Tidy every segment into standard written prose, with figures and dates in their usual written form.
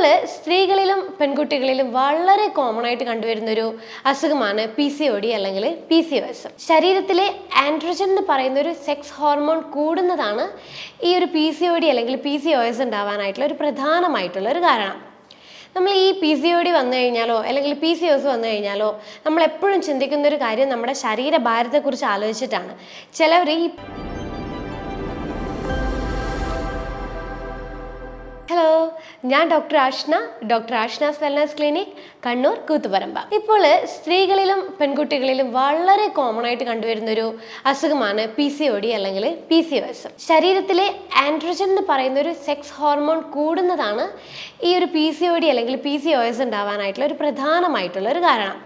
ഇപ്പോൾ സ്ത്രീകളിലും പെൺകുട്ടികളിലും വളരെ കോമൺ ആയിട്ട് കണ്ടുവരുന്നൊരു അസുഖമാണ് PCOD അല്ലെങ്കിൽ PCOS. ശരീരത്തിലെ ആൻഡ്രോജൻ എന്ന് പറയുന്ന ഒരു സെക്സ് ഹോർമോൺ കൂടുന്നതാണ് ഈ ഒരു PCOD അല്ലെങ്കിൽ PCOS ഉണ്ടാവാനായിട്ടുള്ള ഒരു പ്രധാനമായിട്ടുള്ള ഒരു കാരണം. നമ്മൾ ഈ PCOD വന്നു കഴിഞ്ഞാലോ അല്ലെങ്കിൽ PCOS വന്നു കഴിഞ്ഞാലോ നമ്മൾ എപ്പോഴും ചിന്തിക്കുന്ന ഒരു കാര്യം നമ്മുടെ ശരീരഭാരത്തെക്കുറിച്ച് ആലോചിച്ചിട്ടാണ്. ചിലവർ ഈ ഹലോ, ഞാൻ doctor Ashna's wellness clinic, Kannur Koothuparamba. ഇപ്പോൾ സ്ത്രീകളിലും പെൺകുട്ടികളിലും വളരെ കോമൺ ആയിട്ട് കണ്ടുവരുന്നൊരു അസുഖമാണ് PCOD അല്ലെങ്കിൽ PCOS. ശരീരത്തിലെ ആൻഡ്രോജൻ എന്ന് പറയുന്ന ഒരു സെക്സ് ഹോർമോൺ കൂടുന്നതാണ് ഈ ഒരു PCOD അല്ലെങ്കിൽ PCOS ഉണ്ടാവാനായിട്ടുള്ള ഒരു പ്രധാനമായിട്ടുള്ള ഒരു കാരണം.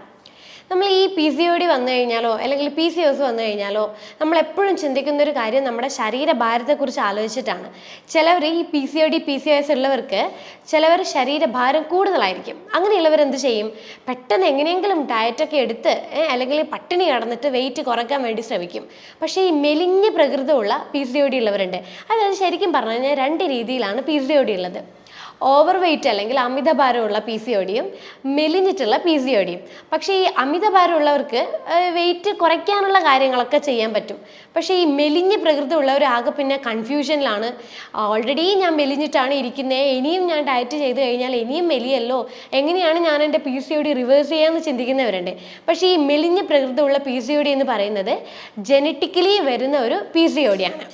നമ്മൾ ഈ PCOD വന്നു കഴിഞ്ഞാലോ അല്ലെങ്കിൽ PCOS വന്നു കഴിഞ്ഞാലോ നമ്മൾ എപ്പോഴും ചിന്തിക്കുന്ന ഒരു കാര്യം നമ്മുടെ ശരീരഭാരത്തെക്കുറിച്ച് ആലോചിച്ചിട്ടാണ്. ചിലവർ ഈ PCOS ഉള്ളവർക്ക് ചിലവർ ശരീരഭാരം കൂടുതലായിരിക്കും. അങ്ങനെയുള്ളവർ എന്ത് ചെയ്യും? പെട്ടെന്ന് എങ്ങനെയെങ്കിലും ഡയറ്റൊക്കെ എടുത്ത് അല്ലെങ്കിൽ പട്ടിണി കിടന്നിട്ട് വെയിറ്റ് കുറയ്ക്കാൻ വേണ്ടി ശ്രമിക്കും. പക്ഷേ ഈ മെലിഞ്ഞ പ്രകൃതമുള്ള PCOD ഉള്ളവരുണ്ട്. അതായത് ശരിക്കും പറഞ്ഞു കഴിഞ്ഞാൽ രണ്ട് രീതിയിലാണ് PCOD ഉള്ളത്. ഓവർ വെയ്റ്റ് അല്ലെങ്കിൽ അമിതഭാരമുള്ള PCODയും മെലിഞ്ഞിട്ടുള്ള PCODയും. പക്ഷേ ഈ അമിതഭാരമുള്ളവർക്ക് വെയിറ്റ് കുറയ്ക്കാനുള്ള കാര്യങ്ങളൊക്കെ ചെയ്യാൻ പറ്റും. പക്ഷേ ഈ മെലിഞ്ഞ പ്രകൃതി ഉള്ളവർ ആകെ പിന്നെ കൺഫ്യൂഷനിലാണ്. ഓൾറെഡി ഞാൻ മെലിഞ്ഞിട്ടാണ് ഇരിക്കുന്നത്, ഇനിയും ഞാൻ ഡയറ്റ് ചെയ്ത് കഴിഞ്ഞാൽ ഇനിയും മെലിയല്ലോ, എങ്ങനെയാണ് ഞാൻ എൻ്റെ PCOD റിവേഴ്സ് ചെയ്യാമെന്ന് ചിന്തിക്കുന്നവരുണ്ട്. പക്ഷേ ഈ മെലിഞ്ഞ പ്രകൃതി ഉള്ള PCOD എന്ന് പറയുന്നത് ജനറ്റിക്കലി വരുന്ന ഒരു PCOD ആണ്.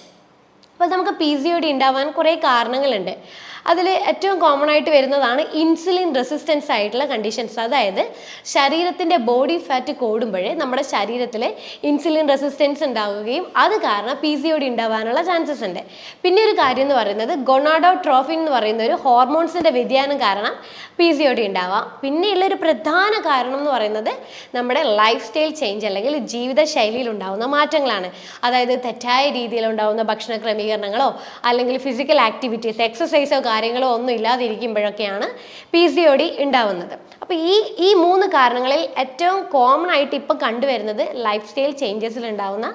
അപ്പോൾ നമുക്ക് PCOD ഉണ്ടാവാൻ കുറേ കാരണങ്ങളുണ്ട്. അതിൽ ഏറ്റവും കോമൺ ആയിട്ട് വരുന്നതാണ് ഇൻസുലിൻ റെസിസ്റ്റൻസ് ആയിട്ടുള്ള കണ്ടീഷൻസ്. അതായത് ശരീരത്തിൻ്റെ ബോഡി ഫാറ്റ് കൂടുമ്പോഴേ നമ്മുടെ ശരീരത്തിൽ ഇൻസുലിൻ റെസിസ്റ്റൻസ് ഉണ്ടാവുകയും അത് കാരണം PCOD ഉണ്ടാവാനുള്ള ചാൻസസ് ഉണ്ട്. പിന്നെ ഒരു കാര്യം എന്ന് പറയുന്നത് ഗൊണാഡോട്രോഫിൻ എന്ന് പറയുന്ന ഒരു ഹോർമോൺസിൻ്റെ വ്യതിയാനം കാരണം PCOD ഉണ്ടാവാം. പിന്നെയുള്ളൊരു പ്രധാന കാരണം എന്ന് പറയുന്നത് നമ്മുടെ ലൈഫ് സ്റ്റൈൽ ചേഞ്ച് അല്ലെങ്കിൽ ജീവിതശൈലിയിൽ ഉണ്ടാകുന്ന മാറ്റങ്ങളാണ്. അതായത് തെറ്റായ രീതിയിൽ ഉണ്ടാകുന്ന ഭക്ഷണ ക്രമീകരണങ്ങളോ അല്ലെങ്കിൽ ഫിസിക്കൽ ആക്ടിവിറ്റീസ്, എക്സസൈസോ കാര്യങ്ങളോ ഒന്നും ഇല്ലാതിരിക്കുമ്പോഴൊക്കെയാണ് PCOD ഉണ്ടാവുന്നത്. അപ്പോൾ ഈ മൂന്ന് കാരണങ്ങളിൽ ഏറ്റവും കോമൺ ആയിട്ട് ഇപ്പം കണ്ടുവരുന്നത് ലൈഫ് സ്റ്റൈൽ ചേഞ്ചസിൽ ഉണ്ടാവുന്ന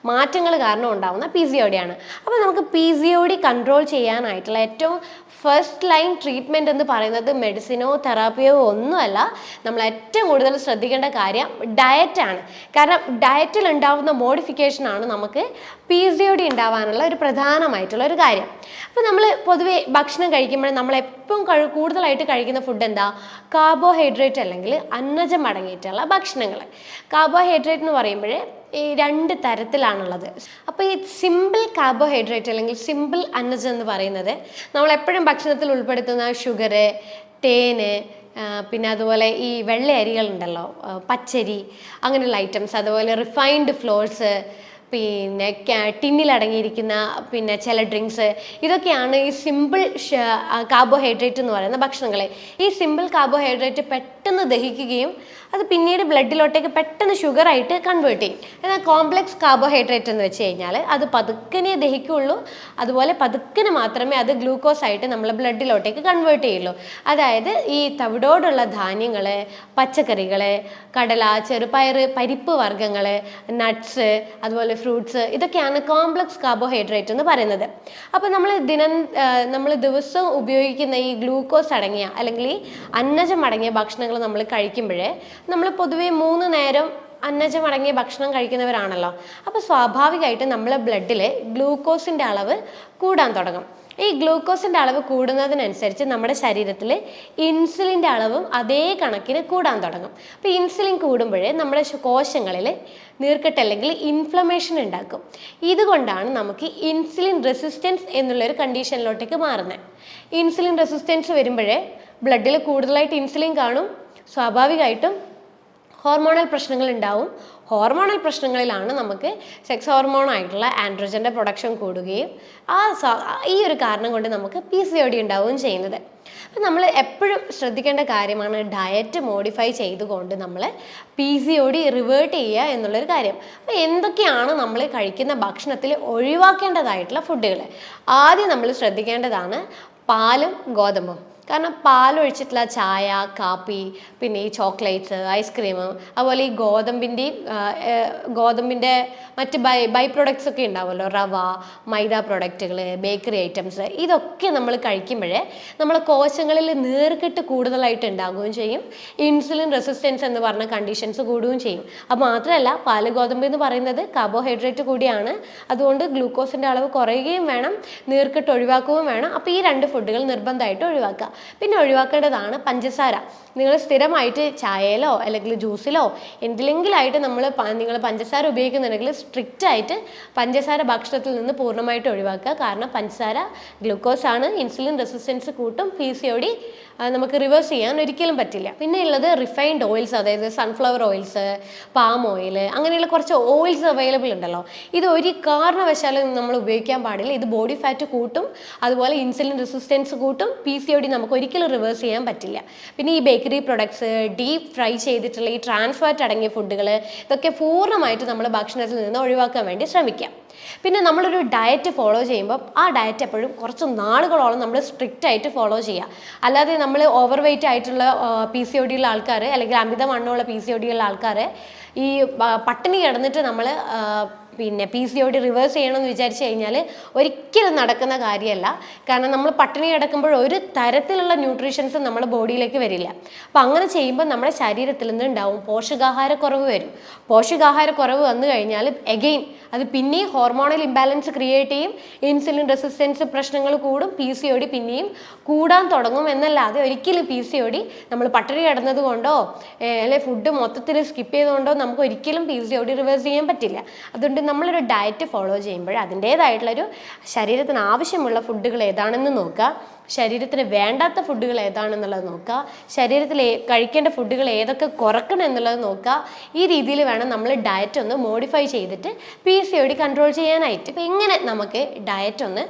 മാറ്റങ്ങൾ കാരണം ഉണ്ടാവുന്ന PCOD ആണ്. അപ്പോൾ നമുക്ക് PCOD കൺട്രോൾ ചെയ്യാനായിട്ടുള്ള ഏറ്റവും ഫസ്റ്റ് ലൈൻ ട്രീറ്റ്മെൻറ്റ് എന്ന് പറയുന്നത് മെഡിസിനോ തെറാപ്പിയോ ഒന്നുമല്ല. നമ്മൾ ഏറ്റവും കൂടുതൽ ശ്രദ്ധിക്കേണ്ട കാര്യം ഡയറ്റാണ്. കാരണം ഡയറ്റിൽ ഉണ്ടാവുന്ന മോഡിഫിക്കേഷനാണ് നമുക്ക് PCOD ഉണ്ടാവാനുള്ള ഒരു പ്രധാനമായിട്ടുള്ള ഒരു കാര്യം. അപ്പോൾ നമ്മൾ പൊതുവെ ഭക്ഷണം കഴിക്കുമ്പോൾ നമ്മൾ എപ്പോഴും കൂടുതലായിട്ട് കഴിക്കുന്ന ഫുഡ് എന്താ? കാർബോഹൈഡ്രേറ്റ് അല്ലെങ്കിൽ അന്നജം അടങ്ങിയിട്ടുള്ള ഭക്ഷണങ്ങൾ. കാർബോഹൈഡ്രേറ്റ് എന്ന് പറയുമ്പോൾ ഈ രണ്ട് തരത്തിലാണുള്ളത്. അപ്പോൾ ഈ സിമ്പിൾ കാർബോഹൈഡ്രേറ്റ് അല്ലെങ്കിൽ സിമ്പിൾ അന്നജം എന്ന് പറയുന്നത് നമ്മളെപ്പോഴും ഭക്ഷണത്തിൽ ഉൾപ്പെടുത്തുന്ന ഷുഗർ, തേന്, പിന്നെ അതുപോലെ ഈ വെള്ള അരികളുണ്ടല്ലോ, പച്ചരി, അങ്ങനെയുള്ള ഐറ്റംസ്, അതുപോലെ റിഫൈൻഡ് ഫ്ലോർസ്, പിന്നെ ടിന്നിലടങ്ങിയിരിക്കുന്ന പിന്നെ ചില ഡ്രിങ്ക്സ്, ഇതൊക്കെയാണ് ഈ സിമ്പിൾ കാർബോഹൈഡ്രേറ്റ് എന്ന് പറയുന്ന ഭക്ഷണങ്ങൾ. ഈ സിമ്പിൾ കാർബോഹൈഡ്രേറ്റ് പെട്ടെന്ന് ദഹിക്കുകയും അത് പിന്നീട് ബ്ലഡിലോട്ടേക്ക് പെട്ടെന്ന് ഷുഗറായിട്ട് കൺവേർട്ട് ചെയ്യും. എന്നാൽ കോംപ്ലക്സ് കാർബോഹൈഡ്രേറ്റ് എന്ന് വെച്ച് കഴിഞ്ഞാൽ അത് പതുക്കനെ ദഹിക്കുള്ളൂ, അതുപോലെ പതുക്കനെ മാത്രമേ അത് ഗ്ലൂക്കോസ് ആയിട്ട് നമ്മൾ ബ്ലഡിലോട്ടേക്ക് കൺവേർട്ട് ചെയ്യുള്ളൂ. അതായത് ഈ തവിടോടുള്ള ധാന്യങ്ങൾ, പച്ചക്കറികൾ, കടല, ചെറുപയർ, പരിപ്പ് വർഗ്ഗങ്ങൾ, നട്ട്സ്, അതുപോലെ ഫ്രൂട്ട്സ്, ഇതൊക്കെയാണ് കോംപ്ലക്സ് കാർബോഹൈഡ്രേറ്റ് എന്ന് പറയുന്നത്. അപ്പോൾ നമ്മൾ ദിവസവും ഉപയോഗിക്കുന്ന ഈ ഗ്ലൂക്കോസ് അടങ്ങിയ അല്ലെങ്കിൽ ഈ അന്നജം അടങ്ങിയ ഭക്ഷണങ്ങൾ നമ്മൾ കഴിക്കുമ്പോഴേ നമ്മൾ പൊതുവെ 3 നേരം അന്നജം അടങ്ങിയ ഭക്ഷണം കഴിക്കുന്നവരാണല്ലോ. അപ്പോൾ സ്വാഭാവികമായിട്ട് നമ്മളെ ബ്ലഡിൽ ഗ്ലൂക്കോസിൻ്റെ അളവ് കൂടാൻ തുടങ്ങും. ഈ ഗ്ലൂക്കോസിൻ്റെ അളവ് കൂടുന്നതിനനുസരിച്ച് നമ്മുടെ ശരീരത്തിൽ ഇൻസുലിൻ്റെ അളവും അതേ കണക്കിന് കൂടാൻ തുടങ്ങും. അപ്പോൾ ഇൻസുലിൻ കൂടുമ്പോഴേ നമ്മുടെ കോശങ്ങളിൽ നീർക്കെട്ട് അല്ലെങ്കിൽ ഇൻഫ്ലമേഷൻ ഉണ്ടാക്കും. ഇതുകൊണ്ടാണ് നമുക്ക് ഇൻസുലിൻ റെസിസ്റ്റൻസ് എന്നുള്ളൊരു കണ്ടീഷനിലോട്ടേക്ക് മാറുന്നത്. ഇൻസുലിൻ റെസിസ്റ്റൻസ് വരുമ്പോഴേ ബ്ലഡിൽ കൂടുതലായിട്ട് ഇൻസുലിൻ കാണും, സ്വാഭാവികമായിട്ടും ഹോർമോണൽ പ്രശ്നങ്ങൾ ഉണ്ടാവും. ഹോർമോണൽ പ്രശ്നങ്ങളിലാണ് നമുക്ക് സെക്സ് ഹോർമോണായിട്ടുള്ള ആൻഡ്രോജൻ്റെ പ്രൊഡക്ഷൻ കൂടുകയും ഈ ഒരു കാരണം കൊണ്ട് നമുക്ക് PCOD ഉണ്ടാവുകയും ചെയ്യുന്നത്. അപ്പം നമ്മൾ എപ്പോഴും ശ്രദ്ധിക്കേണ്ട കാര്യമാണ് ഡയറ്റ് മോഡിഫൈ ചെയ്തുകൊണ്ട് നമ്മൾ PCOD റിവേർട്ട് ചെയ്യുക എന്നുള്ളൊരു കാര്യം. അപ്പോൾ എന്തൊക്കെയാണ് നമ്മൾ കഴിക്കുന്ന ഭക്ഷണത്തിൽ ഒഴിവാക്കേണ്ടതായിട്ടുള്ള ഫുഡുകൾ? ആദ്യം നമ്മൾ ശ്രദ്ധിക്കേണ്ടതാണ് പാലും ഗോതമ്പും. കാരണം പാലൊഴിച്ചിട്ടുള്ള ചായ, കാപ്പി, പിന്നെ ഈ ചോക്ലേറ്റ്സ്, ഐസ്ക്രീം, അതുപോലെ ഈ ഗോതമ്പിൻ്റെ മറ്റ് ബൈ പ്രൊഡക്ട്സ് ഒക്കെ ഉണ്ടാവുമല്ലോ, റവ, മൈദ പ്രൊഡക്റ്റുകൾ, ബേക്കറി ഐറ്റംസ്, ഇതൊക്കെ നമ്മൾ കഴിക്കുമ്പോഴേ നമ്മളെ കോശങ്ങളിൽ നീർക്കെട്ട് കൂടുതലായിട്ട് ഉണ്ടാകുകയും ചെയ്യും. ഇൻസുലിൻ റെസിസ്റ്റൻസ് എന്ന് പറഞ്ഞ കണ്ടീഷൻസ് കൂടുകയും ചെയ്യും. അത് മാത്രമല്ല, പാല്, ഗോതമ്പ് എന്ന് പറയുന്നത് കാർബോഹൈഡ്രേറ്റ് കൂടിയാണ്. അതുകൊണ്ട് ഗ്ലൂക്കോസിൻ്റെ അളവ് കുറയുകയും വേണം, നീർക്കെട്ട് ഒഴിവാക്കുകയും വേണം. അപ്പോൾ ഈ 2 ഫുഡുകൾ നിർബന്ധമായിട്ട് ഒഴിവാക്കുക. പിന്നെ ഒഴിവാക്കേണ്ടതാണ് പഞ്ചസാര. നിങ്ങൾ സ്ഥിരമായിട്ട് ചായയിലോ അല്ലെങ്കിൽ ജ്യൂസിലോ എന്തിലെങ്കിലായിട്ട് നിങ്ങൾ പഞ്ചസാര ഉപയോഗിക്കുന്നുണ്ടെങ്കിൽ സ്ട്രിക്റ്റ് ആയിട്ട് പഞ്ചസാര ഭക്ഷണത്തിൽ നിന്ന് പൂർണ്ണമായിട്ട് ഒഴിവാക്കുക. കാരണം പഞ്ചസാര ഗ്ലൂക്കോസ് ആണ്, ഇൻസുലിൻ റെസിസ്റ്റൻസ് കൂട്ടും, PCOD നമുക്ക് റിവേഴ്സ് ചെയ്യാൻ ഒരിക്കലും പറ്റില്ല. പിന്നെ ഉള്ളത് റിഫൈൻഡ് ഓയിൽസ്, അതായത് സൺഫ്ലവർ ഓയിൽസ്, പാം ഓയിൽ, അങ്ങനെയുള്ള കുറച്ച് ഓയിൽസ് അവൈലബിൾ ഉണ്ടല്ലോ. ഇത് ഒരു കാരണവശാലും നമ്മൾ ഉപയോഗിക്കാൻ പാടില്ല. ഇത് ബോഡി ഫാറ്റ് കൂട്ടും, അതുപോലെ ഇൻസുലിൻ റെസിസ്റ്റൻസ് കൂട്ടും, PCOD നമുക്ക് ഒരിക്കലും റിവേഴ്സ് ചെയ്യാൻ പറ്റില്ല. പിന്നെ ഈ ബേക്കറി പ്രൊഡക്ട്സ്, ഡീപ്പ് ഫ്രൈ ചെയ്തിട്ടുള്ള ഈ ട്രാൻസ് ഫാറ്റ് അടങ്ങിയ ഫുഡുകൾ, ഇതൊക്കെ പൂർണ്ണമായിട്ട് നമ്മൾ ഭക്ഷണത്തിൽ നിന്ന് ഒഴിവാക്കാൻ വേണ്ടി ശ്രമിക്കാം. പിന്നെ നമ്മളൊരു ഡയറ്റ് ഫോളോ ചെയ്യുമ്പോൾ ആ ഡയറ്റ് എപ്പോഴും കുറച്ച് നാളുകളോളം നമ്മൾ സ്ട്രിക്റ്റ് ആയിട്ട് ഫോളോ ചെയ്യുക. അല്ലാതെ നമ്മൾ ഓവർ വെയിറ്റ് ആയിട്ടുള്ള PCOD ഉള്ള ആൾക്കാർ, അല്ലെങ്കിൽ അമിതവണ്ണമുള്ള PCOD ഉള്ള ആൾക്കാർ ഈ പട്ടിണി കിടന്നിട്ട് നമ്മൾ പിന്നെ PCOD റിവേഴ്സ് ചെയ്യണമെന്ന് വിചാരിച്ചു കഴിഞ്ഞാൽ ഒരിക്കലും നടക്കുന്ന കാര്യമല്ല. കാരണം നമ്മൾ പട്ടിണി കിടക്കുമ്പോൾ ഒരു തരത്തിലുള്ള ന്യൂട്രീഷൻസും നമ്മുടെ ബോഡിയിലേക്ക് വരില്ല. അപ്പോൾ അങ്ങനെ ചെയ്യുമ്പോൾ നമ്മുടെ ശരീരത്തിൽ നിന്ന് ഉണ്ടാവും പോഷകാഹാരക്കുറവ് വരും. പോഷകാഹാരക്കുറവ് വന്നു കഴിഞ്ഞാൽ എഗെയിൻ അത് പിന്നെയും ഹോർമോണൽ ഇംബാലൻസ് ക്രിയേറ്റ് ചെയ്യും, ഇൻസുലിൻ റെസിസ്റ്റൻസ് പ്രശ്നങ്ങൾ കൂടും, PCOD പിന്നെയും കൂടാൻ തുടങ്ങും. എന്നല്ലാതെ ഒരിക്കലും PCOD നമ്മൾ പട്ടിണി കിടന്നത് കൊണ്ടോ അല്ലെങ്കിൽ ഫുഡ് മൊത്തത്തിൽ സ്കിപ്പ് ചെയ്തുകൊണ്ടോ നമുക്ക് ഒരിക്കലും PCOD റിവേഴ്സ് ചെയ്യാൻ പറ്റില്ല. അതുകൊണ്ട് നമ്മളൊരു ഡയറ്റ് ഫോളോ ചെയ്യുമ്പോൾ അതിൻ്റേതായിട്ടുള്ളൊരു ശരീരത്തിന് ആവശ്യമുള്ള ഫുഡുകൾ ഏതാണെന്ന് നോക്കുക, ശരീരത്തിന് വേണ്ടാത്ത ഫുഡുകൾ ഏതാണെന്നുള്ളത് നോക്കുക, ശരീരത്തിൽ കഴിക്കേണ്ട ഫുഡുകൾ ഏതൊക്കെ കുറക്കണം എന്നുള്ളത് നോക്കുക. ഈ രീതിയിൽ വേണം നമ്മൾ ഡയറ്റ് ഒന്ന് മോഡിഫൈ ചെയ്തിട്ട് PCOD കൺട്രോൾ ചെയ്യാനായിട്ട്. അപ്പോൾ ഇങ്ങനെ നമുക്ക് ഡയറ്റ് ഒന്ന്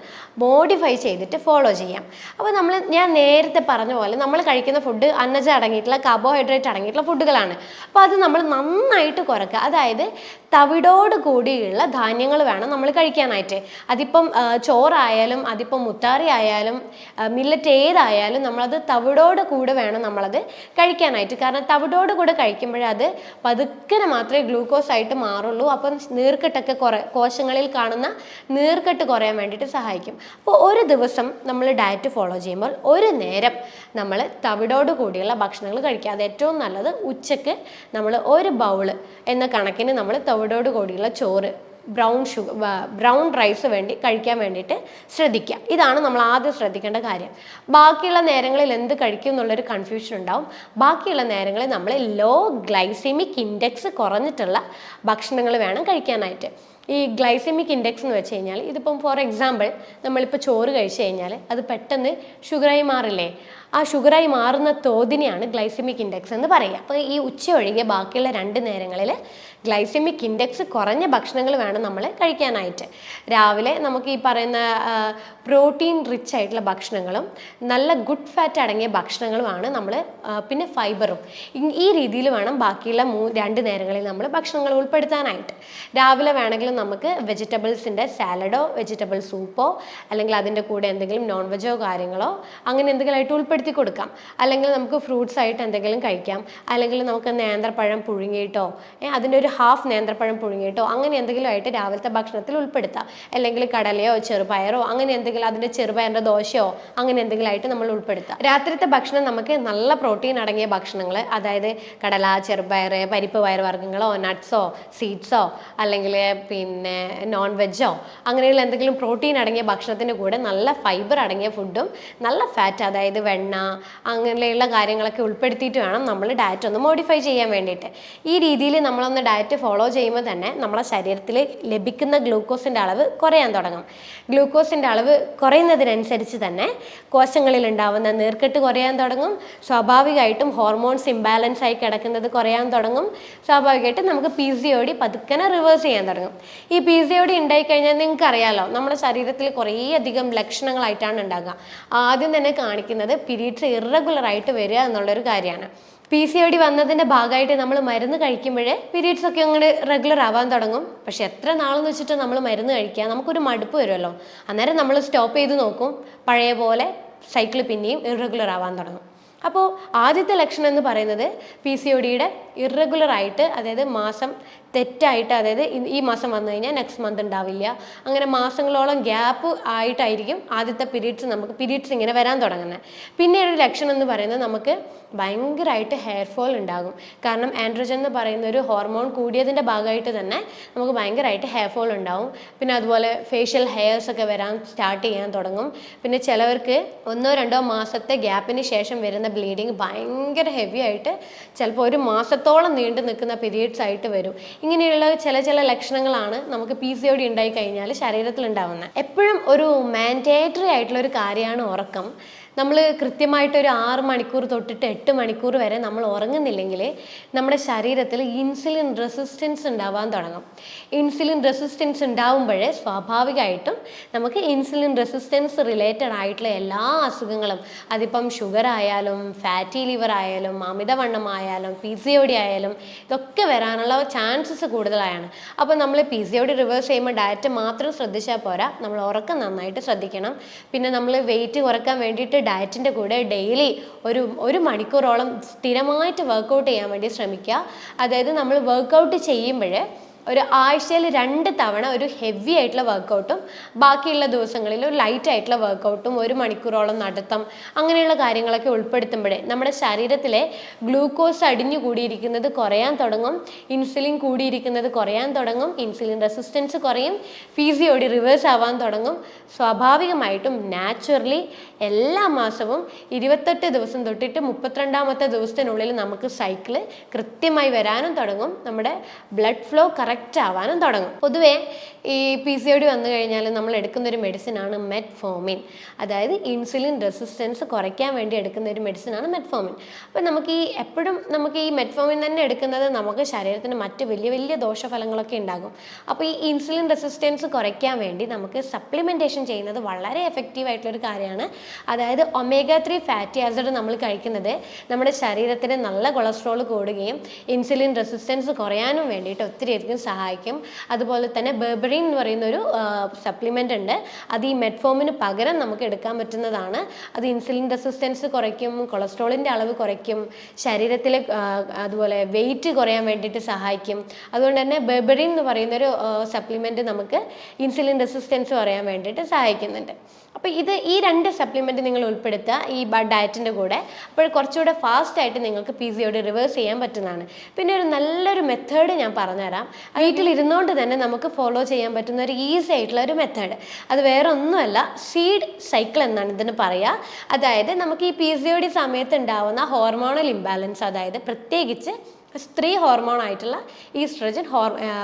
മോഡിഫൈ ചെയ്തിട്ട് ഫോളോ ചെയ്യാം. അപ്പോൾ ഞാൻ നേരത്തെ പറഞ്ഞ പോലെ നമ്മൾ കഴിക്കുന്ന ഫുഡ് അന്നജം അടങ്ങിയിട്ടുള്ള, കാർബോഹൈഡ്രേറ്റ് അടങ്ങിയിട്ടുള്ള ഫുഡുകളാണ്. അപ്പോൾ അത് നമ്മൾ നന്നായിട്ട് കുറക്കുക. അതായത് തവിടോട് കൂടിയുള്ള ധാന്യങ്ങൾ വേണം നമ്മൾ കഴിക്കാനായിട്ട്. അതിപ്പം ചോറായാലും, അതിപ്പം മുത്താറി ആയാലും, മില്ലറ്റ് ഏതായാലും നമ്മളത് തവിടോട് കൂടെ വേണം നമ്മളത് കഴിക്കാനായിട്ട്. കാരണം തവിടോട് കൂടെ കഴിക്കുമ്പോഴത് പതുക്കനെ മാത്രമേ ഗ്ലൂക്കോസ് ആയിട്ട് മാറുള്ളൂ. അപ്പം നീർക്കെട്ടൊക്കെ കോശങ്ങളിൽ കാണുന്ന നീർക്കെട്ട് കുറയാൻ വേണ്ടിയിട്ട് സഹായിക്കും. അപ്പോൾ ഒരു ദിവസം നമ്മൾ ഡയറ്റ് ഫോളോ ചെയ്യുമ്പോൾ ഒരു നേരം നമ്മൾ തവിടോട് കൂടിയുള്ള ഭക്ഷണങ്ങൾ കഴിക്കുക. അത് ഏറ്റവും നല്ലത് ഉച്ചക്ക് നമ്മൾ ഒരു ബൗള് എന്ന കണക്കിന് നമ്മൾ തവിടോട് കൂടിയുള്ള ചോറ്, ബ്രൗൺ റൈസ് കഴിക്കാൻ വേണ്ടിയിട്ട് ശ്രദ്ധിക്കുക. ഇതാണ് നമ്മൾ ആദ്യം ശ്രദ്ധിക്കേണ്ട കാര്യം. ബാക്കിയുള്ള നേരങ്ങളിൽ എന്ത് കഴിക്കും എന്നുള്ളൊരു കൺഫ്യൂഷൻ ഉണ്ടാവും. ബാക്കിയുള്ള നേരങ്ങളിൽ നമ്മൾ ലോ ഗ്ലൈസെമിക് ഇൻഡെക്സ് കുറഞ്ഞിട്ടുള്ള ഭക്ഷണങ്ങൾ വേണം കഴിക്കാനായിട്ട്. ഈ ഗ്ലൈസെമിക് ഇൻഡെക്സ് എന്ന് വെച്ച് കഴിഞ്ഞാൽ, ഇതിപ്പം ഫോർ എക്സാമ്പിൾ നമ്മളിപ്പോൾ ചോറ് കഴിച്ചു കഴിഞ്ഞാൽ അത് പെട്ടെന്ന് ഷുഗറായി മാറില്ലേ, ആ ഷുഗറായി മാറുന്ന തോതിനെയാണ് ഗ്ലൈസെമിക് ഇൻഡെക്സ് എന്ന് പറയുക. അപ്പോൾ ഈ ഉച്ച ഒഴികെ ബാക്കിയുള്ള 2 നേരങ്ങളിൽ ഗ്ലൈസെമിക് ഇൻഡെക്സ് കുറഞ്ഞ ഭക്ഷണങ്ങൾ വേണം നമ്മൾ കഴിക്കാനായിട്ട്. രാവിലെ നമുക്ക് ഈ പറയുന്ന പ്രോട്ടീൻ റിച്ച് ആയിട്ടുള്ള ഭക്ഷണങ്ങളും നല്ല ഗുഡ് ഫാറ്റ് അടങ്ങിയ ഭക്ഷണങ്ങളുമാണ് നമ്മൾ, പിന്നെ ഫൈബറും, ഈ രീതിയിൽ വേണം ബാക്കിയുള്ള 2 നേരങ്ങളിൽ നമ്മൾ ഭക്ഷണങ്ങൾ ഉൾപ്പെടുത്താനായിട്ട്. രാവിലെ വേണമെങ്കിൽ നമുക്ക് വെജിറ്റബിൾസിൻ്റെ സാലഡോ വെജിറ്റബിൾ സൂപ്പോ അല്ലെങ്കിൽ അതിൻ്റെ കൂടെ എന്തെങ്കിലും നോൺ വെജോ കാര്യങ്ങളോ അങ്ങനെ എന്തെങ്കിലും ആയിട്ട് ഉൾപ്പെടുത്തി കൊടുക്കാം. അല്ലെങ്കിൽ നമുക്ക് ഫ്രൂട്ട്സ് ആയിട്ട് എന്തെങ്കിലും കഴിക്കാം. അല്ലെങ്കിൽ നമുക്ക് നേന്ത്രപ്പഴം പുഴുങ്ങിയിട്ടോ അതിൻ്റെ ഒരു ഹാഫ് നേന്ത്രപ്പഴം പുഴുങ്ങിയിട്ടോ അങ്ങനെ എന്തെങ്കിലും ആയിട്ട് രാവിലത്തെ ഭക്ഷണത്തിൽ ഉൾപ്പെടുത്താം. അല്ലെങ്കിൽ കടലയോ ചെറുപയറോ അങ്ങനെ എന്തെങ്കിലും, അതിൻ്റെ ചെറുപയറിൻ്റെ ദോശയോ അങ്ങനെ എന്തെങ്കിലും ആയിട്ട് നമ്മൾ ഉൾപ്പെടുത്താം. രാത്രിത്തെ ഭക്ഷണം നമുക്ക് നല്ല പ്രോട്ടീൻ അടങ്ങിയ ഭക്ഷണങ്ങൾ, അതായത് കടല, ചെറുപയർ, പരിപ്പ് പയറുവർഗ്ഗങ്ങളോ, നട്ട്സോ, സീഡ്സോ, അല്ലെങ്കിൽ പിന്നെ നോൺ വെജോ അങ്ങനെയുള്ള എന്തെങ്കിലും പ്രോട്ടീൻ അടങ്ങിയ ഭക്ഷണത്തിൻ്റെ കൂടെ നല്ല ഫൈബർ അടങ്ങിയ ഫുഡും നല്ല ഫാറ്റ്, അതായത് വെണ്ണ അങ്ങനെയുള്ള കാര്യങ്ങളൊക്കെ ഉൾപ്പെടുത്തിയിട്ട് വേണം നമ്മൾ ഡയറ്റ് ഒന്ന് മോഡിഫൈ ചെയ്യാൻ വേണ്ടിയിട്ട്. ഈ രീതിയിൽ നമ്മളൊന്ന് ഡയറ്റ് ഫോളോ ചെയ്യുമ്പോൾ തന്നെ നമ്മളെ ശരീരത്തിൽ ലഭിക്കുന്ന ഗ്ലൂക്കോസിൻ്റെ അളവ് കുറയാൻ തുടങ്ങും. ഗ്ലൂക്കോസിൻ്റെ അളവ് കുറയുന്നതിനനുസരിച്ച് തന്നെ കോശങ്ങളിൽ ഉണ്ടാവുന്ന നീർക്കെട്ട് കുറയാൻ തുടങ്ങും. സ്വാഭാവികമായിട്ടും ഹോർമോൺസ് ഇംബാലൻസ് ആയി കിടക്കുന്നത് കുറയാൻ തുടങ്ങും. സ്വാഭാവികമായിട്ടും നമുക്ക് PCOD പതുക്കനെ റിവേഴ്സ് ചെയ്യാൻ തുടങ്ങും. ഈ PCOD ഉണ്ടായിക്കഴിഞ്ഞാൽ നിങ്ങൾക്ക് അറിയാമല്ലോ, നമ്മുടെ ശരീരത്തിൽ കുറേയധികം ലക്ഷണങ്ങളായിട്ടാണ് ഉണ്ടാകുക. ആദ്യം തന്നെ കാണിക്കുന്നത് പീരീഡ്സ് ഇറഗുലർ ആയിട്ട് വരിക എന്നുള്ളൊരു കാര്യമാണ്. PCOD വന്നതിൻ്റെ ഭാഗമായിട്ട് നമ്മൾ മരുന്ന് കഴിക്കുമ്പോഴേ പീരീഡ്സ് ഒക്കെ അങ്ങനെ റെഗുലർ ആവാൻ തുടങ്ങും. പക്ഷെ എത്ര നാളെന്ന് വെച്ചിട്ട് നമ്മൾ മരുന്ന് കഴിക്കുക, നമുക്കൊരു മടുപ്പ് വരുമല്ലോ. അന്നേരം നമ്മൾ സ്റ്റോപ്പ് ചെയ്ത് നോക്കും, പഴയ പോലെ സൈക്കിൾ പിന്നെയും ഇറഗുലർ ആവാൻ തുടങ്ങും. അപ്പോൾ ആദ്യത്തെ ലക്ഷണം എന്ന് പറയുന്നത് PCODയുടെ ഇറഗുലർ ആയിട്ട്, അതായത് മാസം തെറ്റായിട്ട്, അതായത് ഈ മാസം വന്നു കഴിഞ്ഞാൽ നെക്സ്റ്റ് മന്ത് ഉണ്ടാവില്ല, അങ്ങനെ മാസങ്ങളോളം ഗ്യാപ്പ് ആയിട്ടായിരിക്കും ആദ്യത്തെ പീരീഡ്സ് ഇങ്ങനെ വരാൻ തുടങ്ങുന്നത്. പിന്നെ ഒരു ലക്ഷണം എന്ന് പറയുന്നത് നമുക്ക് ഭയങ്കരമായിട്ട് ഹെയർ ഫോൾ ഉണ്ടാകും. കാരണം ആൻഡ്രോജൻ എന്ന് പറയുന്ന ഒരു ഹോർമോൺ കൂടിയതിൻ്റെ ഭാഗമായിട്ട് തന്നെ നമുക്ക് ഭയങ്കരമായിട്ട് ഹെയർ ഫോൾ ഉണ്ടാവും. പിന്നെ അതുപോലെ ഫേഷ്യൽ ഹെയർസ് ഒക്കെ വരാൻ സ്റ്റാർട്ട് ചെയ്യാൻ തുടങ്ങും. പിന്നെ ചിലവർക്ക് 1-2 മാസത്തെ ഗ്യാപ്പിന് ശേഷം വരുന്ന ബ്ലീഡിങ് ഭയങ്കര ഹെവി ആയിട്ട് ചിലപ്പോൾ 1 മാസത്തോളം നീണ്ടു നിൽക്കുന്ന പീരീഡ്സ് ആയിട്ട് വരും. ഇങ്ങനെയുള്ള ചില ലക്ഷണങ്ങളാണ് നമുക്ക് PCOD ഉണ്ടായി കഴിഞ്ഞാൽ ശരീരത്തിൽ ഉണ്ടാവുന്നത്. എപ്പോഴും ഒരു മാൻഡേറ്ററി ആയിട്ടുള്ള ഒരു കാര്യമാണ് ഉറക്കം. നമ്മൾ കൃത്യമായിട്ട് ഒരു 6 മണിക്കൂർ തൊട്ടിട്ട് 8 മണിക്കൂർ വരെ നമ്മൾ ഉറങ്ങുന്നില്ലെങ്കിൽ നമ്മുടെ ശരീരത്തിൽ ഇൻസുലിൻ റെസിസ്റ്റൻസ് ഉണ്ടാവാൻ തുടങ്ങും. ഇൻസുലിൻ റെസിസ്റ്റൻസ് ഉണ്ടാവുമ്പോഴേ സ്വാഭാവികമായിട്ടും നമുക്ക് ഇൻസുലിൻ റെസിസ്റ്റൻസ് റിലേറ്റഡ് ആയിട്ടുള്ള എല്ലാ അസുഖങ്ങളും, അതിപ്പം ഷുഗർ ആയാലും ഫാറ്റി ലിവർ ആയാലും അമിതവണ്ണം ആയാലും PCOD ആയാലും ഇതൊക്കെ വരാനുള്ള ചാൻസസ് കൂടുതലാണ്. അപ്പോൾ നമ്മൾ PCOD റിവേഴ്സ് ചെയ്യുമ്പോൾ ഡയറ്റ് മാത്രം ശ്രദ്ധിച്ചാൽ പോരാ, നമ്മൾ ഉറക്കം നന്നായിട്ട് ശ്രദ്ധിക്കണം. പിന്നെ നമ്മൾ വെയിറ്റ് കുറയ്ക്കാൻ വേണ്ടിയിട്ട് ഡയറ്റിൻ്റെ കൂടെ ഡെയിലി ഒരു മണിക്കൂറോളം സ്ഥിരമായിട്ട് വർക്കൗട്ട് ചെയ്യാൻ വേണ്ടി ശ്രമിക്കുക. അതായത് നമ്മൾ വർക്കൗട്ട് ചെയ്യുമ്പോൾ ഒരു ആഴ്ചയിൽ 2 തവണ ഒരു ഹെവി ആയിട്ടുള്ള വർക്കൗട്ടും ബാക്കിയുള്ള ദിവസങ്ങളിൽ ഒരു ലൈറ്റ് ആയിട്ടുള്ള വർക്കൗട്ടും 1 മണിക്കൂറോളം നടത്തം, അങ്ങനെയുള്ള കാര്യങ്ങളൊക്കെ ഉൾപ്പെടുത്തുമ്പോഴേ നമ്മുടെ ശരീരത്തിലെ ഗ്ലൂക്കോസ് അടിഞ്ഞു കൂടിയിരിക്കുന്നത് കുറയാൻ തുടങ്ങും, ഇൻസുലിൻ കൂടിയിരിക്കുന്നത് കുറയാൻ തുടങ്ങും, ഇൻസുലിൻ റെസിസ്റ്റൻസ് കുറയും, PCOD റിവേഴ്സ് ആവാൻ തുടങ്ങും. സ്വാഭാവികമായിട്ടും നാച്ചുറലി എല്ലാ മാസവും 28 ദിവസം തൊട്ടിട്ട് 32ാമത്തെ ദിവസത്തിനുള്ളിൽ നമുക്ക് സൈക്കിള് കൃത്യമായി വരാനും തുടങ്ങും, നമ്മുടെ ബ്ലഡ് ഫ്ലോ കറക്റ്റ് ആവാനും തുടങ്ങും. പൊതുവേ ഈ PCOD വന്നു കഴിഞ്ഞാൽ നമ്മൾ എടുക്കുന്ന ഒരു മെഡിസിനാണ് മെറ്റ്ഫോമിൻ. അതായത് ഇൻസുലിൻ റെസിസ്റ്റൻസ് കുറയ്ക്കാൻ വേണ്ടി എടുക്കുന്ന ഒരു മെഡിസിനാണ് മെറ്റ്ഫോമിൻ. അപ്പോൾ നമുക്ക് ഈ മെറ്റ്ഫോമിൻ തന്നെ എടുക്കുന്നത് നമുക്ക് ശരീരത്തിന് മറ്റ് വലിയ ദോഷഫലങ്ങളൊക്കെ ഉണ്ടാകും. അപ്പോൾ ഈ ഇൻസുലിൻ റെസിസ്റ്റൻസ് കുറയ്ക്കാൻ വേണ്ടി നമുക്ക് സപ്ലിമെൻറ്റേഷൻ ചെയ്യുന്നത് വളരെ എഫക്റ്റീവ് ആയിട്ടുള്ളൊരു കാര്യമാണ്. അതായത് omega-3 ഫാറ്റി ആസിഡ് നമ്മൾ കഴിക്കുന്നത് നമ്മുടെ ശരീരത്തിന് നല്ല കൊളസ്ട്രോൾ കൂടുകയും ഇൻസുലിൻ റെസിസ്റ്റൻസ് കുറയാനും വേണ്ടിയിട്ട് ഒത്തിരിയധികം സഹായിക്കും. അതുപോലെ തന്നെ ബെർബറിൻ എന്ന് പറയുന്നൊരു സപ്ലിമെൻ്റ് ഉണ്ട്, അത് ഈ മെറ്റ്ഫോമിന് പകരം നമുക്ക് എടുക്കാൻ പറ്റുന്നതാണ്. അത് ഇൻസുലിൻ റെസിസ്റ്റൻസ് കുറയ്ക്കും, കൊളസ്ട്രോളിൻ്റെ അളവ് കുറയ്ക്കും, ശരീരത്തിലെ അതുപോലെ വെയിറ്റ് കുറയാൻ വേണ്ടിയിട്ട് സഹായിക്കും. അതുകൊണ്ട് തന്നെ ബെർബറിൻ എന്ന് പറയുന്നൊരു സപ്ലിമെൻറ്റ് നമുക്ക് ഇൻസുലിൻ റെസിസ്റ്റൻസ് കുറയാൻ വേണ്ടിയിട്ട് സഹായിക്കുന്നുണ്ട്. അപ്പോൾ ഈ 2 സപ്ലിമെൻറ്റ് നിങ്ങൾ ഉൾപ്പെടുത്തുക ഈ ഡയറ്റിൻ്റെ കൂടെ. അപ്പോൾ കുറച്ചുകൂടെ ഫാസ്റ്റായിട്ട് നിങ്ങൾക്ക് PCOD റിവേഴ്സ് ചെയ്യാൻ പറ്റുന്നതാണ്. പിന്നെ ഒരു നല്ലൊരു മെത്തേഡ് ഞാൻ പറഞ്ഞുതരാം. വീട്ടിലിരുന്നുകൊണ്ട് തന്നെ നമുക്ക് ഫോളോ ചെയ്യാൻ പറ്റുന്ന ഒരു ഈസി ആയിട്ടുള്ള ഒരു മെത്തേഡ്. അത് വേറെ ഒന്നുമല്ല, സീഡ് സൈക്കിൾ എന്നാണ് ഇതിന് പറയുക. അതായത് നമുക്ക് ഈ PCOD സമയത്ത് ഉണ്ടാവുന്ന ഹോർമോണൽ ഇംബാലൻസ്, അതായത് പ്രത്യേകിച്ച് സ്ത്രീ ഹോർമോൺ ആയിട്ടുള്ള ഈസ്ട്രജൻ,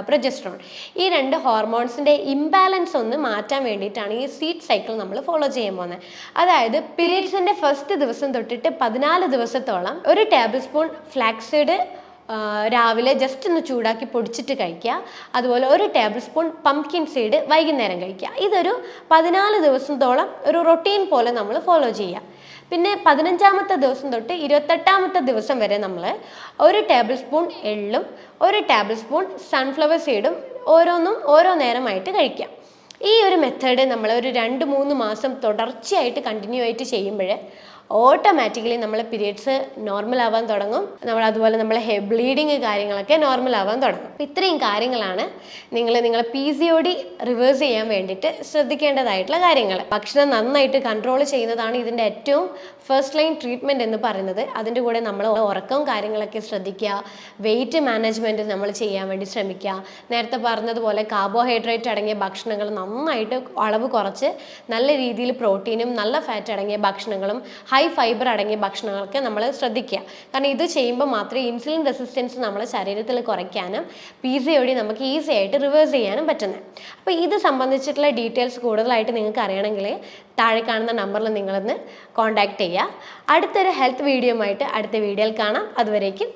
പ്രൊജസ്ട്രോൺ, ഈ 2 ഹോർമോൺസിൻ്റെ ഇംബാലൻസ് ഒന്ന് മാറ്റാൻ വേണ്ടിയിട്ടാണ് ഈ സീഡ് സൈക്കിൾ നമ്മൾ ഫോളോ ചെയ്യാൻ പോകുന്നത്. അതായത് പീരീഡ്സിൻ്റെ ഫസ്റ്റ് ദിവസം തൊട്ടിട്ട് 14 ദിവസത്തോളം 1 ടേബിൾ സ്പൂൺ ഫ്ലാക്സീഡ് രാവിലെ ജസ്റ്റ് ഒന്ന് ചൂടാക്കി പൊടിച്ചിട്ട് കഴിക്കുക. അതുപോലെ 1 ടേബിൾ സ്പൂൺ പംകിൻ സീഡ് വൈകുന്നേരം കഴിക്കുക. ഇതൊരു 14 ദിവസത്തോളം ഒരു റൊട്ടീൻ പോലെ നമ്മൾ ഫോളോ ചെയ്യുക. പിന്നെ 15ാമത്തെ ദിവസം തൊട്ട് 28ാമത്തെ ദിവസം വരെ നമ്മൾ 1 ടേബിൾ സ്പൂൺ എള്ളും 1 ടേബിൾ സ്പൂൺ സൺഫ്ലവർ സീഡും ഓരോന്നും ഓരോ നേരമായിട്ട് കഴിക്കാം. ഈ ഒരു മെത്തേഡ് നമ്മൾ ഒരു 2-3 മാസം തുടർച്ചയായിട്ട് കണ്ടിന്യൂ ആയിട്ട് ചെയ്യുമ്പോൾ ഓട്ടോമാറ്റിക്കലി നമ്മളെ പീരിയഡ്സ് നോർമൽ ആവാൻ തുടങ്ങും. അതുപോലെ നമ്മളെ ബ്ലീഡിങ് കാര്യങ്ങളൊക്കെ നോർമൽ ആവാൻ തുടങ്ങും. അപ്പോൾ ഇത്രയും കാര്യങ്ങളാണ് നിങ്ങളെ PCOD റിവേഴ്സ് ചെയ്യാൻ വേണ്ടിയിട്ട് ശ്രദ്ധിക്കേണ്ടതായിട്ടുള്ള കാര്യങ്ങൾ. ഭക്ഷണം നന്നായിട്ട് കൺട്രോൾ ചെയ്യുന്നതാണ് ഇതിൻ്റെ ഏറ്റവും ഫസ്റ്റ് ലൈൻ ട്രീറ്റ്മെൻറ്റ് എന്ന് പറയുന്നത്. അതിൻ്റെ കൂടെ നമ്മൾ ഉറക്കവും കാര്യങ്ങളൊക്കെ ശ്രദ്ധിക്കുക, വെയിറ്റ് മാനേജ്മെൻറ്റ് നമ്മൾ ചെയ്യാൻ വേണ്ടി ശ്രമിക്കുക. നേരത്തെ പറഞ്ഞതുപോലെ കാർബോഹൈഡ്രേറ്റ് അടങ്ങിയ ഭക്ഷണങ്ങൾ നന്നായിട്ട് അളവ് കുറച്ച് നല്ല രീതിയിൽ പ്രോട്ടീനും നല്ല ഫാറ്റ് അടങ്ങിയ ഭക്ഷണങ്ങളും ഹൈ ഫൈബർ അടങ്ങിയ ഭക്ഷണങ്ങളൊക്കെ നമ്മൾ ശ്രദ്ധിക്കുക. കാരണം ഇത് ചെയ്യുമ്പോൾ മാത്രമേ ഇൻസുലിൻ റെസിസ്റ്റൻസ് നമ്മുടെ ശരീരത്തിൽ കുറയ്ക്കാനും PCOD നമുക്ക് ഈസി ആയിട്ട് റിവേഴ്സ് ചെയ്യാനും പറ്റുന്നത്. അപ്പോൾ ഇത് സംബന്ധിച്ചിട്ടുള്ള ഡീറ്റെയിൽസ് കൂടുതലായിട്ട് നിങ്ങൾക്ക് അറിയണമെങ്കിൽ താഴെ കാണുന്ന നമ്പറിൽ നിങ്ങളൊന്ന് കോൺടാക്റ്റ് ചെയ്യുക. അടുത്തൊരു ഹെൽത്ത് വീഡിയോ ആയിട്ട് അടുത്ത വീഡിയോയിൽ കാണാം. അതുവരേക്കും